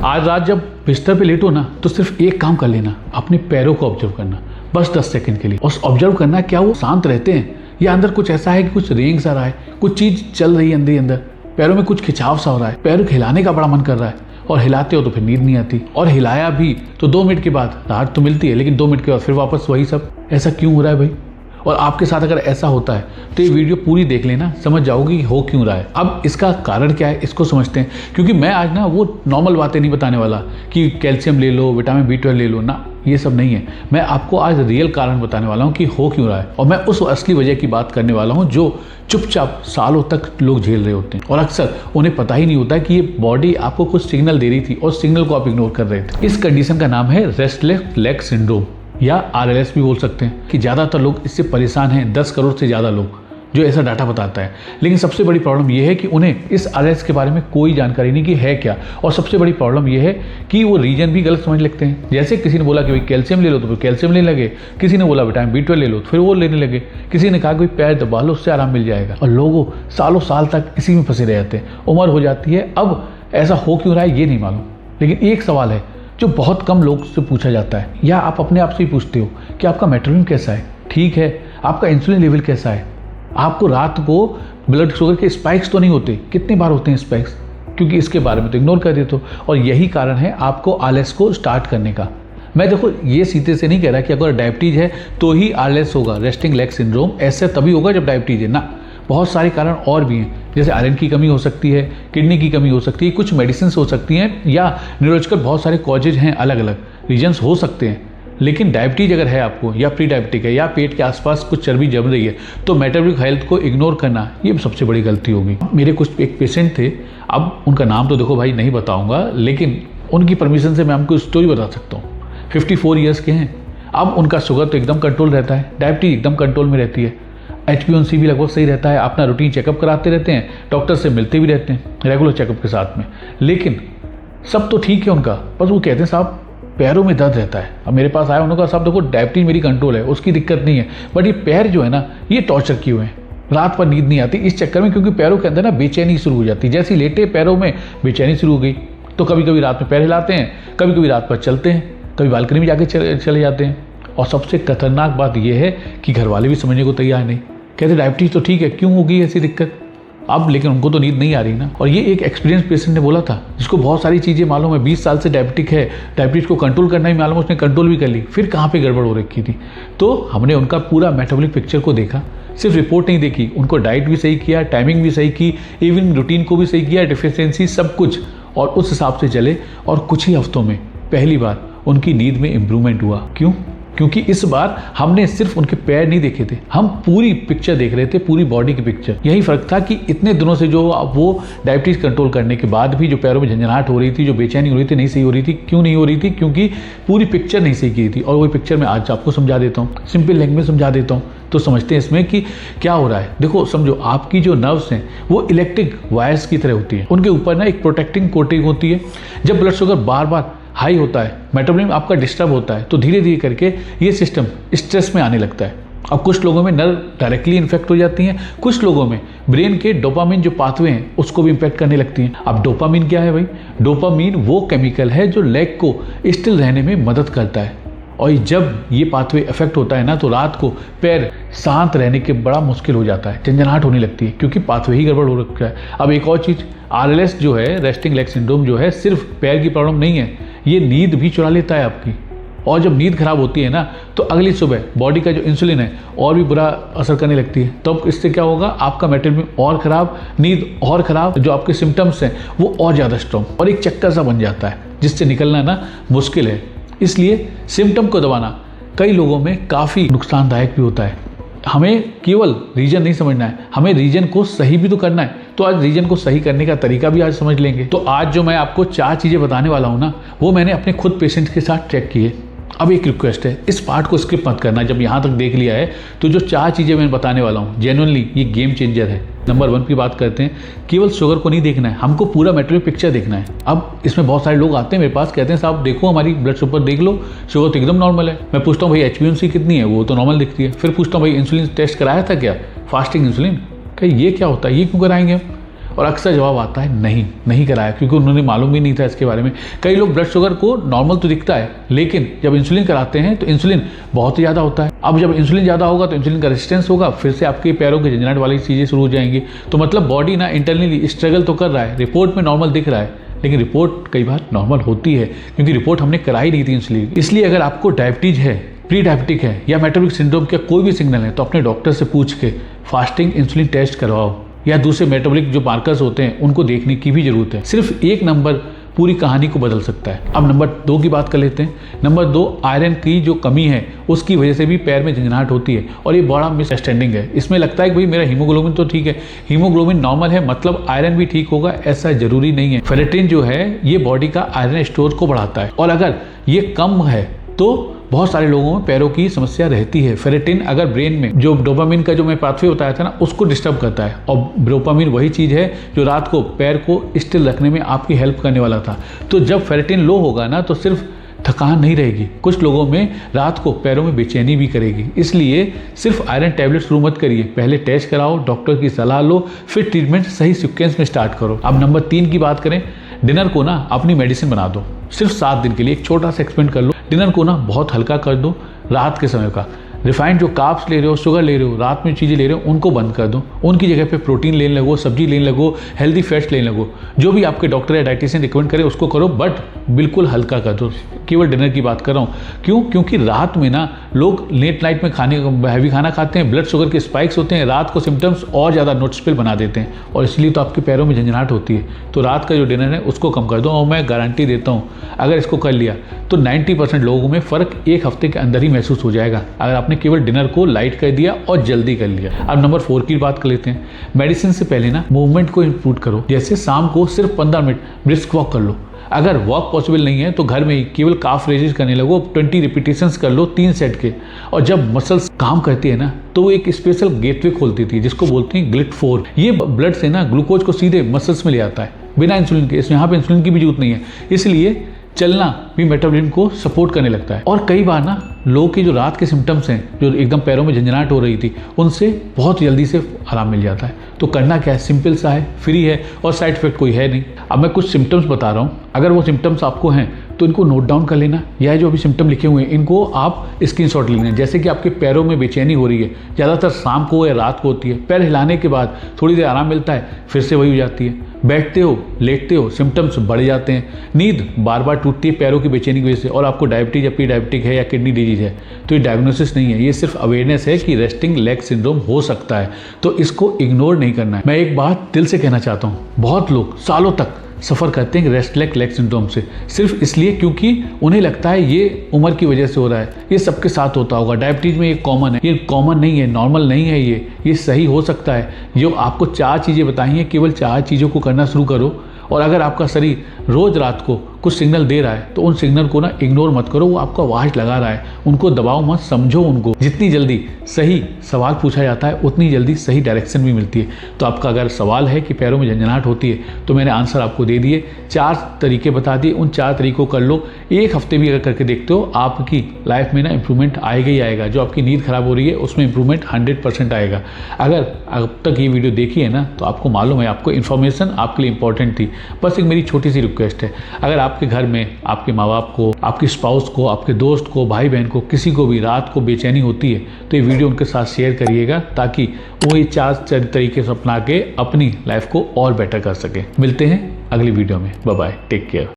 आज रात जब बिस्तर पे लेटो ना तो सिर्फ एक काम कर लेना, अपने पैरों को ऑब्जर्व करना बस 10 सेकंड के लिए, और ऑब्जर्व करना क्या वो शांत रहते हैं या अंदर कुछ ऐसा है कि कुछ रेंग सा रहा है, कुछ चीज चल रही है अंदर ही अंदर, पैरों में कुछ खिंचाव सा हो रहा है, पैरों को हिलाने का बड़ा मन कर रहा है और हिलाते हो तो फिर नींद नहीं आती, और हिलाया भी तो 2 मिनट के बाद राहत तो मिलती है लेकिन 2 मिनट के बाद फिर वापस वही सब। ऐसा क्यों हो रहा है भाई? और आपके साथ अगर ऐसा होता है तो ये वीडियो पूरी देख लेना, समझ जाओगे कि हो क्यों रहा है। अब इसका कारण क्या है इसको समझते हैं, क्योंकि मैं आज ना वो नॉर्मल बातें नहीं बताने वाला कि कैल्शियम ले लो, विटामिन B12 ले लो ना, ये सब नहीं है। मैं आपको आज रियल कारण बताने वाला हूँ कि हो क्यों रहा है, और मैं उस असली वजह की बात करने वाला हूँ जो चुपचाप सालों तक लोग झेल रहे होते हैं और अक्सर उन्हें पता ही नहीं होता कि ये बॉडी आपको कुछ सिग्नल दे रही थी और सिग्नल को आप इग्नोर कर रहे थे। इस कंडीशन का नाम है रेस्टलेस लेग सिंड्रोम या RLS भी बोल सकते हैं, कि ज़्यादातर लोग इससे परेशान हैं, 10 करोड़ से ज़्यादा लोग, जो ऐसा डाटा बताता है। लेकिन सबसे बड़ी प्रॉब्लम यह है कि उन्हें इस RLS के बारे में कोई जानकारी नहीं कि है क्या, और सबसे बड़ी प्रॉब्लम यह है कि वो रीजन भी गलत समझ लेते हैं। जैसे किसी ने बोला कि भाई कैल्शियम ले लो तो फिर कैल्शियम लेने लगे, किसी ने बोला विटामिन B12 ले लो तो फिर वो लेने लगे, किसी ने कहा कि पैर दबा लो उससे आराम मिल जाएगा, और लोगों सालों साल तक इसी में फंसे रहते हैं। उम्र हो जाती है, अब ऐसा हो क्यों रहा है ये नहीं मालूम। लेकिन एक सवाल है जो बहुत कम लोग से पूछा जाता है, या आप अपने आप से ही पूछते हो कि आपका मेटाबॉलिज्म कैसा है, ठीक है, आपका इंसुलिन लेवल कैसा है, आपको रात को ब्लड शुगर के स्पाइक्स तो नहीं होते, कितनी बार होते हैं स्पाइक्स, क्योंकि इसके बारे में तो इग्नोर कर देते हो। और यही कारण है आपको RLS को स्टार्ट करने का। मैं देखो ये सीधे से नहीं कह रहा कि अगर डायबिटीज है तो ही RLS होगा, रेस्टिंग लेग सिंड्रोम, ऐसे तभी होगा जब डायबिटीज है ना। बहुत सारे कारण और भी हैं, जैसे आयरन की कमी हो सकती है, किडनी की कमी हो सकती है, कुछ मेडिसिन हो सकती हैं, या न्यूरोलॉजिकल बहुत सारे कॉजेज हैं, अलग अलग रीजन्स हो सकते हैं। लेकिन डायबिटीज अगर है आपको, या प्री डायबिटिक है, या पेट के आसपास कुछ चर्बी जम रही है, तो मेटाबॉलिक हेल्थ को इग्नोर करना ये सबसे बड़ी गलती होगी। मेरे कुछ एक पेशेंट थे, अब उनका नाम तो देखो भाई नहीं बताऊँगा, लेकिन उनकी परमिशन से मैं आपको स्टोरी बता सकता हूँ। 54 ईयर्स के हैं। अब उनका शुगर तो एकदम कंट्रोल रहता है, डायबिटीज एकदम कंट्रोल में रहती है, HbA1c भी लगभग सही रहता है, अपना रूटीन चेकअप कराते रहते हैं, डॉक्टर से मिलते भी रहते हैं रेगुलर चेकअप के साथ में। लेकिन सब तो ठीक है उनका, बस वो कहते हैं साहब पैरों में दर्द रहता है। अब मेरे पास आया, उन्होंने कहा साहब देखो डायबिटीज मेरी कंट्रोल है, उसकी दिक्कत नहीं है, बट ये पैर जो है ना ये टॉर्चर किए हुए हैं, रात पर नींद नहीं आती इस चक्कर में, क्योंकि पैरों के अंदर ना बेचैनी शुरू हो जाती है। जैसे लेटे पैरों में बेचैनी शुरू हो गई, तो कभी कभी रात में पैर हिलाते हैं, कभी कभी रात पर चलते हैं, कभी बालकनी में जाके चले जाते हैं। और सबसे खतरनाक बात यह है कि घर वाले भी समझने को तैयार नहीं, कहते डायबिटीज तो ठीक है, क्यों होगी ऐसी दिक्कत अब, लेकिन उनको तो नींद नहीं आ रही ना। और ये एक एक्सपीरियंस पेशेंट ने बोला था, जिसको बहुत सारी चीज़ें मालूम है, 20 साल से डायबिटिक है, डायबिटीज को कंट्रोल करना ही मालूम, उसने कंट्रोल भी कर ली, फिर कहाँ पे गड़बड़ हो रखी थी। तो हमने उनका पूरा मेटाबॉलिक पिक्चर को देखा, सिर्फ रिपोर्ट नहीं देखी, उनको डाइट भी सही किया, टाइमिंग भी सही की, इवनिंग रूटीन को भी सही किया, डिफिशियंसी सब कुछ, और उस हिसाब से चले, और कुछ ही हफ्तों में पहली बार उनकी नींद में इम्प्रूवमेंट हुआ। क्यों? क्योंकि इस बार हमने सिर्फ उनके पैर नहीं देखे थे, हम पूरी पिक्चर देख रहे थे, पूरी बॉडी की पिक्चर। यही फर्क था कि इतने दिनों से जो वो डायबिटीज कंट्रोल करने के बाद भी जो पैरों में झंझनाहट हो रही थी, जो बेचैनी हो रही थी, नहीं सही हो रही थी। क्यों नहीं हो रही थी? क्योंकि पूरी पिक्चर नहीं सही की थी। और वही पिक्चर मैं आज आपको समझा देता हूँ, सिंपल लैंग्वेज में समझा देता हूँ, तो समझते हैं इसमें कि क्या हो रहा है। देखो समझो, आपकी जो नर्व्स हैं वो इलेक्ट्रिक वायर्स की तरह होती है, उनके ऊपर ना एक प्रोटेक्टिंग कोटिंग होती है। जब ब्लड शुगर बार बार हाई होता है, मेटाबॉलिज्म आपका डिस्टर्ब होता है, तो धीरे धीरे करके ये सिस्टम स्ट्रेस में आने लगता है। अब कुछ लोगों में नर्व डायरेक्टली इन्फेक्ट हो जाती हैं, कुछ लोगों में ब्रेन के डोपामिन जो पाथवे हैं उसको भी इम्पैक्ट करने लगती हैं। अब डोपामिन क्या है भाई? डोपामिन वो केमिकल है जो लेग को स्टिल रहने में मदद करता है, और जब ये पाथवे इफेक्ट होता है ना, तो रात को पैर शांत रहने के बड़ा मुश्किल हो जाता है, झंझनाहट होने लगती है, क्योंकि पाथवे ही गड़बड़ हो रखा है। अब एक और चीज़, RLS जो है, रेस्टिंग लेग सिंड्रोम जो है, सिर्फ पैर की प्रॉब्लम नहीं है, ये नींद भी चुरा लेता है आपकी। और जब नींद खराब होती है ना, तो अगली सुबह बॉडी का जो इंसुलिन है और भी बुरा असर करने लगती है। तो अब इससे क्या होगा? आपका मेटाबॉलिज्म और खराब, नींद और खराब, जो आपके सिम्टम्स हैं वो और ज़्यादा स्ट्रॉन्ग, और एक चक्कर सा बन जाता है जिससे निकलना ना मुश्किल है। इसलिए सिम्टम को दबाना कई लोगों में काफ़ी नुकसानदायक भी होता है। हमें केवल रीजन नहीं समझना है, हमें रीजन को सही भी तो करना है। तो आज रीजन को सही करने का तरीका भी आज समझ लेंगे। तो आज जो मैं आपको 4 चीज़ें बताने वाला हूँ ना, वो मैंने अपने खुद पेशेंट के साथ चेक किए। अब एक रिक्वेस्ट है, इस पार्ट को स्किप मत करना। जब यहाँ तक देख लिया है तो जो 4 चीज़ें मैं बताने वाला हूँ, जेन्युइनली ये गेम चेंजर है। नंबर 1 की बात करते हैं, केवल शुगर को नहीं देखना है, हमको पूरा मेटाबॉलिक पिक्चर देखना है। अब इसमें बहुत सारे लोग आते हैं मेरे पास, कहते हैं साहब देखो हमारी ब्लड शुगर देख लो, शुगर तो एकदम नॉर्मल है। मैं पूछता हूँ भाई HbA1c कितनी है? वो तो नॉर्मल दिखती है। फिर पूछता हूँ भाई इंसुलिन टेस्ट कराया था क्या, फास्टिंग इंसुलिन? क्या ये क्या होता है, ये क्यों कराएंगे हम? और अक्सर जवाब आता है नहीं कराया, क्योंकि उन्होंने मालूम भी नहीं था इसके बारे में। कई लोग ब्लड शुगर को नॉर्मल तो दिखता है, लेकिन जब इंसुलिन कराते हैं तो इंसुलिन बहुत ही ज़्यादा होता है। अब जब इंसुलिन ज़्यादा होगा तो इंसुलिन का रेजिस्टेंस होगा, फिर से आपके पैरों की झंझनाहट वाली चीज़ें शुरू हो जाएंगी। तो मतलब बॉडी ना इंटरनली स्ट्रगल तो कर रहा है, रिपोर्ट में नॉर्मल दिख रहा है, लेकिन रिपोर्ट कई बार नॉर्मल होती है क्योंकि रिपोर्ट हमने कराई नहीं थी इंसुलिन। इसलिए अगर आपको डायबिटीज है, प्री डायबिटिक है या मेटाबॉलिक सिंड्रोम का कोई भी सिग्नल है, तो अपने डॉक्टर से पूछ के फास्टिंग इंसुलिन टेस्ट करवाओ, या दूसरे मेटाबॉलिक जो मार्कर्स होते हैं उनको देखने की भी जरूरत है। सिर्फ एक नंबर पूरी कहानी को बदल सकता है। अब नंबर 2 की बात कर लेते हैं। नंबर 2, आयरन की जो कमी है उसकी वजह से भी पैर में झंझनाहट होती है, और ये बड़ा मिसअंडरस्टैंडिंग है। इसमें लगता है कि भाई मेरा हीमोग्लोबिन तो ठीक है, हीमोग्लोबिन नॉर्मल है मतलब आयरन भी ठीक होगा, ऐसा जरूरी नहीं है। फेरेटिन जो है ये बॉडी का आयरन स्टोर को बढ़ाता है, और अगर ये कम है तो बहुत सारे लोगों में पैरों की समस्या रहती है। फेरेटिन अगर ब्रेन में जो डोपामिन का जो मैं पाथवे बताया था ना, उसको डिस्टर्ब करता है, और डोपामिन वही चीज़ है जो रात को पैर को स्टिल रखने में आपकी हेल्प करने वाला था। तो जब फेरेटिन लो होगा ना, तो सिर्फ थकान नहीं रहेगी, कुछ लोगों में रात को पैरों में बेचैनी भी करेगी। इसलिए सिर्फ आयरन टैबलेट शुरू मत करिए, पहले टेस्ट कराओ, डॉक्टर की सलाह लो, फिर ट्रीटमेंट सही सीक्वेंस में स्टार्ट करो। अब नंबर 3 की बात करें, डिनर को ना अपनी मेडिसिन बना दो। सिर्फ 7 दिन के लिए एक छोटा सा एक्सपेरिमेंट कर लो, डिनर को ना बहुत हल्का कर दो। रात के समय का रिफाइंड जो कार्ब्स ले रहे हो, शुगर ले रहे हो, रात में चीज़ें ले रहे हो, उनको बंद कर दो। उनकी जगह पे प्रोटीन लेने लगो, सब्जी लेने लगो, हेल्दी फैट्स लेने लगो, जो भी आपके डॉक्टर या डाइटिशियन रिकमेंड करे उसको करो, बट बिल्कुल हल्का कर दो। केवल डिनर की बात कर रहा हूँ, क्यों? क्योंकि रात में ना लोग लेट नाइट में हैवी खाना खाते हैं, ब्लड शुगर के स्पाइक्स होते हैं, रात को सिम्टम्स और ज़्यादा नोटिसेबल बना देते हैं, और इसलिए तो आपके पैरों में झंझनाहट होती है। तो रात का जो डिनर है उसको कम कर दो, और मैं गारंटी देता हूँ अगर इसको कर लिया तो 90% लोगों में फ़र्क 1 हफ्ते के अंदर ही महसूस हो जाएगा, अगर आपने केवल डिनर को लाइट कर दिया और जल्दी कर लिया। अब नंबर 4 की बात कर लेते हैं। मेडिसिन से पहले ना मूवमेंट को इंप्रूव करो, जैसे शाम को सिर्फ 15 मिनट ब्रिस्क वॉक कर लो। अगर वॉक पॉसिबल नहीं है तो घर में ही केवल काफ रेजेस करने लगो, 20 रिपीटेशंस कर लो 3 सेट के। और जब मसल्स काम करती है ना, तो वो एक स्पेशल गेटवे खोलती थी जिसको बोलते हैं GLUT4। ये ब्लड से ना ग्लूकोज को सीधे मसल्स में ले आता है बिना इंसुलिन के। इसमें यहाँ पे इंसुलिन की भी जरूरत नहीं है, इसलिए चलना भी मेटाबॉलिज्म को सपोर्ट करने लगता है। और कई बार ना लोगों की जो रात के सिम्टम्स हैं, जो एकदम पैरों में झंझनाहट हो रही थी, उनसे बहुत जल्दी से आराम मिल जाता है। तो करना क्या है, सिंपल सा है, फ्री है, और साइड इफेक्ट कोई है नहीं। अब मैं कुछ सिम्टम्स बता रहा हूँ, अगर वो सिम्टम्स आपको हैं तो इनको नोट डाउन कर लेना, या जो अभी सिम्टम लिखे हुए हैं इनको आप स्क्रीनशॉट ले लेना। जैसे कि आपके पैरों में बेचैनी हो रही है, ज़्यादातर शाम को या रात को होती है, पैर हिलाने के बाद थोड़ी देर आराम मिलता है, फिर से वही हो जाती है, बैठते हो लेटते हो सिम्टम्स बढ़ जाते हैं, नींद बार बार टूटती है पैरों की बेचैनी की वजह से, और आपको डायबिटीज या प्री डायबिटिक है या किडनी डिजीज है, तो ये डायग्नोसिस नहीं है, ये सिर्फ अवेयरनेस है कि रेस्टिंग लेग सिंड्रोम हो सकता है, तो इसको इग्नोर नहीं करना है। मैं एक बात दिल से कहना चाहता हूँ, बहुत लोग सालों तक सफ़र करते हैं रेस्टलेस लेग सिंड्रोम से, सिर्फ इसलिए क्योंकि उन्हें लगता है ये उम्र की वजह से हो रहा है, ये सबके साथ होता होगा, डायबिटीज़ में ये कॉमन है। ये कॉमन नहीं है, नॉर्मल नहीं है, ये सही हो सकता है। जो आपको 4 चीज़ें बताई हैं, केवल 4 चीज़ों को करना शुरू करो, और अगर आपका शरीर रोज़ रात को कुछ सिग्नल दे रहा है तो उन सिग्नल को ना इग्नोर मत करो, वो आपको आवाज़ लगा रहा है, उनको दबाओ मत, समझो उनको। जितनी जल्दी सही सवाल पूछा जाता है उतनी जल्दी सही डायरेक्शन भी मिलती है। तो आपका अगर सवाल है कि पैरों में झंझनाहट होती है, तो मैंने आंसर आपको दे दिए, 4 तरीके बता दिए, उन 4 तरीकों कर लो। 1 हफ्ते भी अगर करके देखते हो, आपकी लाइफ में ना इंप्रूवमेंट आएगा ही आएगा। जो आपकी नींद खराब हो रही है उसमें इंप्रूवमेंट 100% आएगा। अगर अब तक ये वीडियो देखी है ना, तो आपको मालूम है, आपको इन्फॉर्मेशन आपके लिए इंपॉर्टेंट थी। बस एक मेरी छोटी सी रिक्वेस्ट है, अगर आपके घर में आपके माँ बाप को, आपकी स्पाउस को, आपके दोस्त को, भाई बहन को, किसी को भी रात को बेचैनी होती है, तो ये वीडियो उनके साथ शेयर करिएगा, ताकि वो ये 4 तरीके से अपना के अपनी लाइफ को और बेटर कर सके। मिलते हैं अगली वीडियो में, बाय बाय, टेक केयर।